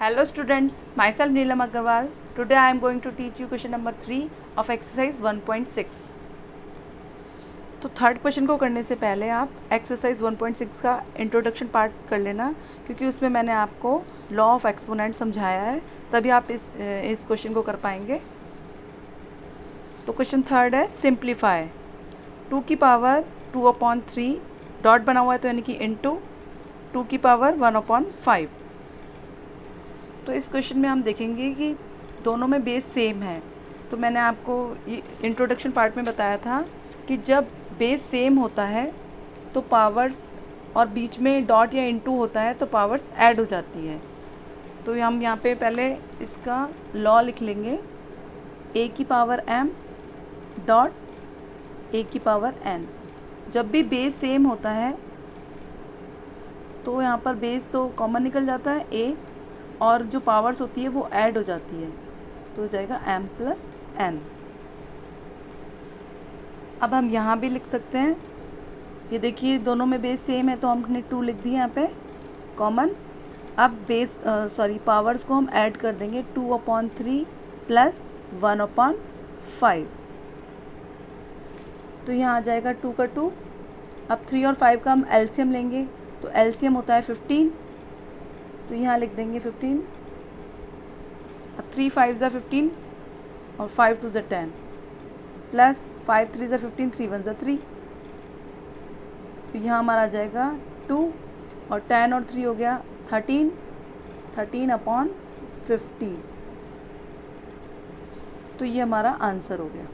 Hello students, myself Neelam Agarwal. Today I am going to teach you question number 3 of exercise 1.6. तो third question को करने से पहले आप एक्सरसाइज 1.6 का इंट्रोडक्शन पार्ट कर लेना, क्योंकि उसमें मैंने आपको लॉ ऑफ एक्सपोनेंट समझाया है, तभी आप इस क्वेश्चन को कर पाएंगे। तो क्वेश्चन थर्ड है सिंप्लीफाई 2 की पावर 2/3 डॉट बना हुआ है, तो यानी कि इंटू 2 की पावर 1/5। तो इस क्वेश्चन में हम देखेंगे कि दोनों में बेस सेम है। तो मैंने आपको ये इंट्रोडक्शन पार्ट में बताया था कि जब बेस सेम होता है तो पावर्स और बीच में डॉट या इनटू होता है तो पावर्स ऐड हो जाती है। तो हम यहाँ पे पहले इसका लॉ लिख लेंगे, a की पावर m डॉट a की पावर n। जब भी बेस सेम होता है तो यहाँ पर बेस तो कॉमन निकल जाता है a, और जो पावर्स होती है वो ऐड हो जाती है, तो हो जाएगा m प्लस n। अब हम यहाँ भी लिख सकते हैं, ये देखिए दोनों में बेस सेम है तो हमने 2 लिख दिया यहाँ पे कॉमन। अब पावर्स को हम ऐड कर देंगे, 2/3 प्लस 1/5। तो यहाँ आ जाएगा 2 का 2। अब 3 और 5 का हम एलसीएम लेंगे, तो एलसीएम होता है 15, तो यहाँ लिख देंगे 15। अब 3 5 ज़ा 15 और 5 2 ज़ा 10 प्लस 5 3 ज़ा 15, 3 1 ज़ा 3। तो यहाँ हमारा आ जाएगा 2 और 10 और 3 हो गया 13/50। तो ये हमारा आंसर हो गया।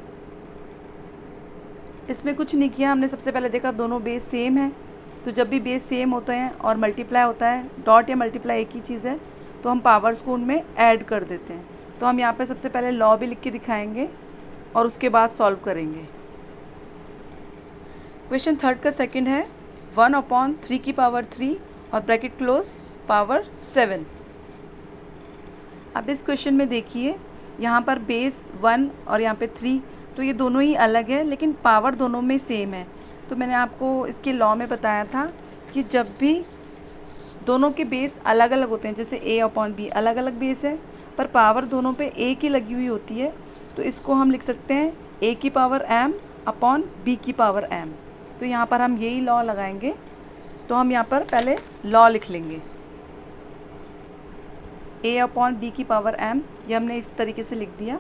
इसमें कुछ नहीं किया हमने, सबसे पहले देखा दोनों बेस सेम है, तो जब भी बेस सेम होते हैं और मल्टीप्लाई होता है, डॉट या मल्टीप्लाई एक ही चीज़ है, तो हम पावर्स को उनमें ऐड कर देते हैं। तो हम यहाँ पे सबसे पहले लॉ भी लिख के दिखाएंगे और उसके बाद सॉल्व करेंगे। क्वेश्चन थर्ड का सेकंड है 1/3 की पावर 3 और ब्रैकेट क्लोज पावर 7। अब इस क्वेश्चन में देखिए यहाँ पर बेस 1 और यहाँ पे 3, तो ये दोनों ही अलग है लेकिन पावर दोनों में सेम है। तो मैंने आपको इसके लॉ में बताया था कि जब भी दोनों के बेस अलग अलग होते हैं, जैसे a/b अलग अलग बेस है पर पावर दोनों पे एक ही लगी हुई होती है, तो इसको हम लिख सकते हैं a की पावर m अपॉन b की पावर m। तो यहाँ पर हम यही लॉ लगाएंगे, तो हम यहाँ पर पहले लॉ लिख लेंगे, a/b की पावर m, ये हमने इस तरीके से लिख दिया।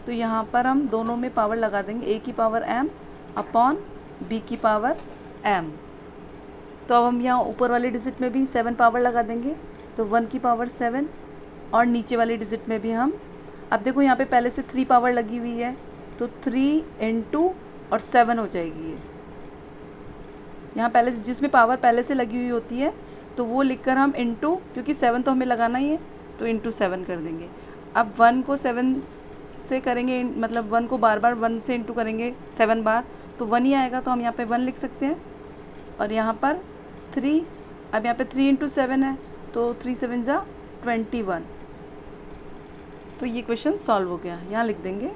तो यहाँ पर हम दोनों में पावर लगा देंगे, a की पावर m अपॉन b की पावर m। तो अब हम यहाँ ऊपर वाले डिजिट में भी 7 पावर लगा देंगे, तो 1 की पावर 7, और नीचे वाले डिजिट में भी हम, अब देखो यहाँ पे पहले से 3 पावर लगी हुई है, तो 3 × और 7 हो जाएगी ये। यहाँ पहले जिसमें पावर पहले से लगी हुई होती है तो वो लिखकर हम इंटू, क्योंकि 7 तो हमें लगाना ही है, तो इंटू 7 कर देंगे। अब 1 को 7 से करेंगे, मतलब 1 को बार बार 1 से इंटू करेंगे 7 बार, तो 1 ही आएगा, तो हम यहाँ पे 1 लिख सकते हैं। और यहाँ पर 3, अब यहाँ पे 3 × 7 है, तो 3 7 ज़ा 21। तो ये क्वेश्चन सॉल्व हो गया, यहाँ लिख देंगे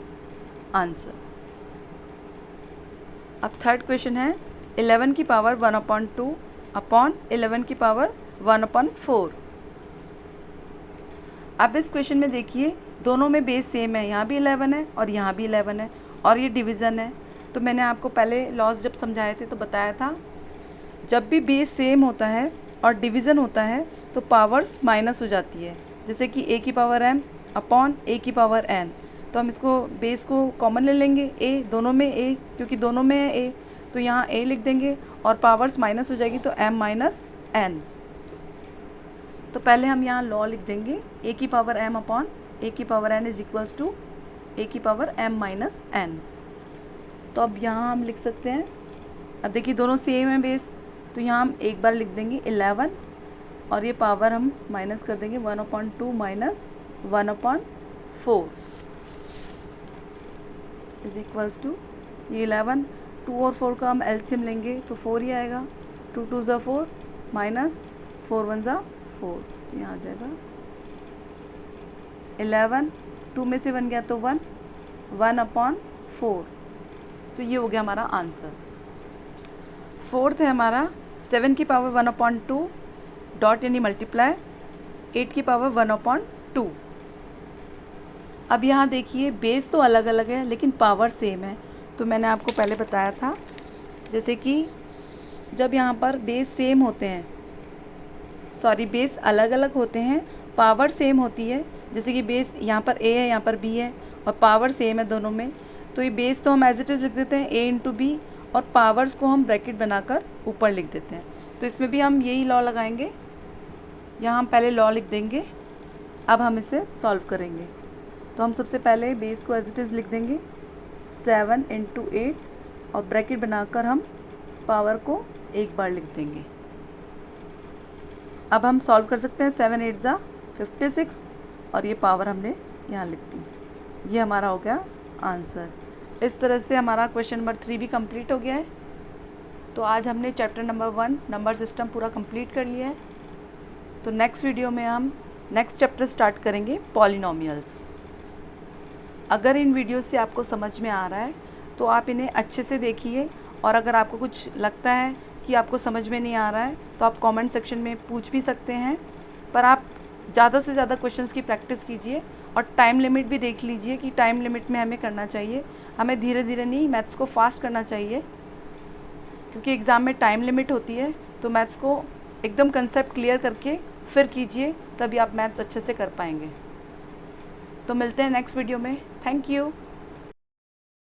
आंसर। अब थर्ड क्वेश्चन है 11 की पावर 1/2 अपॉन 11 की पावर 1/4। अब इस क्वेश्चन में देखिए दोनों में बेस सेम है, यहाँ भी 11 है और यहाँ भी 11 है, और ये डिवीज़न है। तो मैंने आपको पहले लॉस जब समझाए थे तो बताया था, जब भी बेस सेम होता है और डिवीज़न होता है तो पावर्स माइनस हो जाती है, जैसे कि a की पावर m अपॉन a की पावर n। तो हम इसको बेस को कॉमन ले लेंगे, a दोनों में a, क्योंकि दोनों में है a, तो यहाँ a लिख देंगे और पावर्स माइनस हो जाएगी, तो m माइनस n। तो पहले हम यहाँ लॉ लिख देंगे, a की पावर m अपॉन a की power n is equals to a की पावर m माइनस n। तो अब यहाँ हम लिख सकते हैं, अब देखिए दोनों सेम है बेस, तो यहाँ हम एक बार लिख देंगे 11, और ये पावर हम माइनस कर देंगे 1/2 माइनस 1/4 इज इक्वल्स टू ये 11। 2 और 4 का हम एलसीएम लेंगे तो 4 ही आएगा, 2 2 ज़ा 4 माइनस 4 1 ज़ा 4, तो यहाँ आ जाएगा 11, 2 में से 1 गया तो 1, 1/4। तो ये हो गया हमारा आंसर। फोर्थ है हमारा 7 की पावर 1/2 डॉट यानी मल्टीप्लाई 8 की पावर 1/2। अब यहाँ देखिए बेस तो अलग अलग है लेकिन पावर सेम है। तो मैंने आपको पहले बताया था जैसे कि जब यहाँ पर बेस सेम होते हैं, सॉरी बेस अलग अलग होते हैं, पावर सेम होती है। जैसे कि बेस यहाँ पर ए है, यहाँ पर बी है और पावर सेम है दोनों में, तो ये बेस तो हम एज इट इज़ लिख देते हैं ए इंटू बी और पावर्स को हम ब्रैकेट बनाकर ऊपर लिख देते हैं। तो इसमें भी हम यही लॉ लगाएंगे, यहाँ हम पहले लॉ लिख देंगे, अब हम इसे सॉल्व करेंगे। तो हम सबसे पहले बेस को एज इट इज़ लिख देंगे 7 इंटू 8 और ब्रैकेट बनाकर हम पावर को एक बार लिख देंगे। अब हम सॉल्व कर सकते हैं, 7 8 जा 56 और ये पावर हमने यहाँ लिख दी। ये हमारा हो गया आंसर। इस तरह से हमारा क्वेश्चन नंबर 3 भी कंप्लीट हो गया है। तो आज हमने चैप्टर नंबर 1 नंबर सिस्टम पूरा कंप्लीट कर लिया है। तो नेक्स्ट वीडियो में हम नेक्स्ट चैप्टर स्टार्ट करेंगे पॉलिनोमियल्स। अगर इन वीडियो से आपको समझ में आ रहा है तो आप इन्हें अच्छे से देखिए, और अगर आपको कुछ लगता है कि आपको समझ में नहीं आ रहा है तो आप कमेंट सेक्शन में पूछ भी सकते हैं। पर आप ज़्यादा से ज़्यादा क्वेश्चंस की प्रैक्टिस कीजिए और टाइम लिमिट भी देख लीजिए कि टाइम लिमिट में हमें करना चाहिए। हमें धीरे धीरे नहीं, मैथ्स को फास्ट करना चाहिए, क्योंकि एग्ज़ाम में टाइम लिमिट होती है। तो मैथ्स को एकदम कंसेप्ट क्लियर करके फिर कीजिए, तभी आप मैथ्स अच्छे से कर पाएंगे। तो मिलते हैं नेक्स्ट वीडियो में। Thank you.